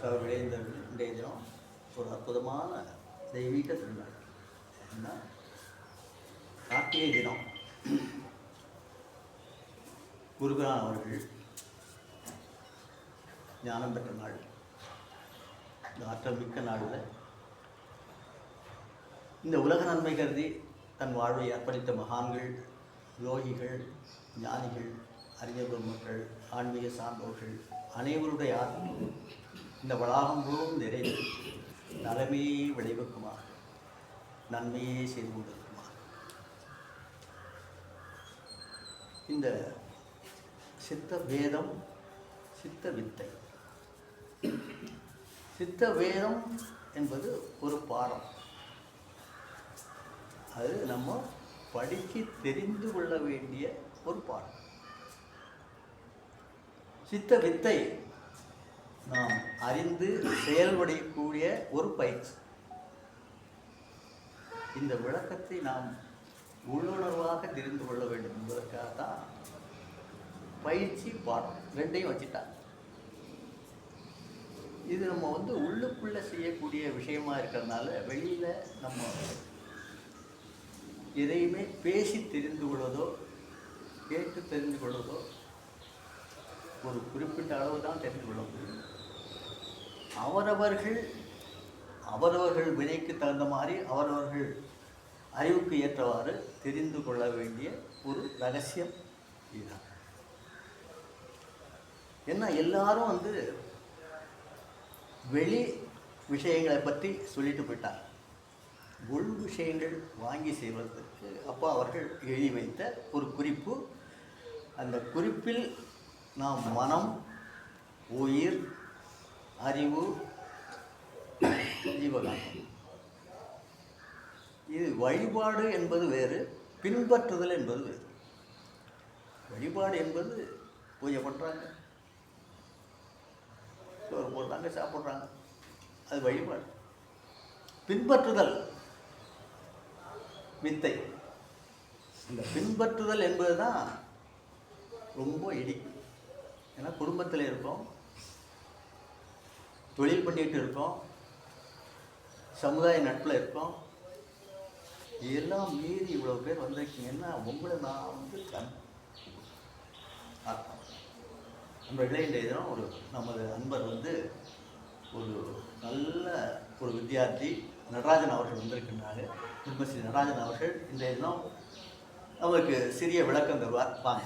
அவர்களே இன்றைய தினம் ஒரு அற்புதமான தெய்வீக திருநாள். என்ன கார்த்திகை தினம் குருபிரான் அவர்கள் ஞானம் பெற்ற நாள். இந்த ஆற்றல் மிக்க நாளில் இந்த உலக நன்மை கருதி தன் வாழ்வை அர்ப்பணித்த மகான்கள், யோகிகள், ஞானிகள், அறிஞர் பெருமக்கள், ஆன்மீக சான்றோர்கள் அனைவருடைய ஆத்மாவும் இந்த வளாகம் முழுவதும் நிறைந்து நலமையே விளைவிக்குமாறு, நன்மையே செய்து கொண்டிருக்குமாறு இந்த சித்த வேதம், சித்த வித்தை. சித்த வேதம் என்பது ஒரு பாடம். அது நம்ம படித்து தெரிந்து கொள்ள வேண்டிய ஒரு பாடம். சித்த வித்தை நாம் அறிந்து செயல்படக்கூடிய ஒரு பயிற்சி. இந்த விளக்கத்தை நாம் உள்ளுணர்வாக தெரிந்து கொள்ள வேண்டும் என்பதற்காக தான் பயிற்சி பாடம் ரெண்டையும் வச்சுட்டாங்க. இது நம்ம உள்ளுக்குள்ளே செய்யக்கூடிய விஷயமா இருக்கிறதுனால வெளியில் நம்ம எதையுமே பேசி தெரிந்து கொள்வதோ கேட்டு தெரிந்து கொள்வதோ ஒரு குறிப்பிட்ட அளவு தான் தெரிந்து கொள்ள முடியும். அவரவர்கள் வினைக்கு தகுந்த மாதிரி அவரவர்கள் அறிவுக்கு ஏற்றவாறு தெரிந்து கொள்ள வேண்டிய ஒரு ரகசியம் இதுதான். ஏன்னா எல்லாரும் வெளி விஷயங்களை பற்றி சொல்லிட்டு போயிட்டாங்க. உள் விஷயங்கள் வாங்கி செய்வதற்கு அப்போ அவர்கள் எழுதி வைத்த ஒரு குறிப்பு. அந்த குறிப்பில் நாம் மனம், உயிர், அறிவு, ஜீவகாந்தம், இது வழிபாடு என்பது வேறு, பின்பற்றுதல் என்பது வேறு. வழிபாடு என்பது பூஜை பண்ணுறாங்க, சோறு போடுறாங்க, சாப்பிட்றாங்க, அது வழிபாடு. பின்பற்றுதல் வித்தை. இந்த பின்பற்றுதல் என்பது தான் ரொம்ப இடிக்கும். ஏன்னா குடும்பத்தில் இருக்கோம், தொழில் பண்ணிகிட்டு இருக்கோம், சமுதாய நட்பில் இருக்கோம். இதெல்லாம் மீறி இவ்வளோ பேர் வந்திருக்கீங்கன்னா உங்களை நான் நண்பர்களே, இந்த தினம் நமது நண்பர் ஒரு நல்ல ஒரு வித்தியார்த்தி நடராஜன் அவர்கள் வந்திருக்கின்றாங்க. திருமஸ்ரீ நடராஜன் அவர்கள் இந்த தினம் நமக்கு சிறிய விளக்கம் தருவார். வாங்க.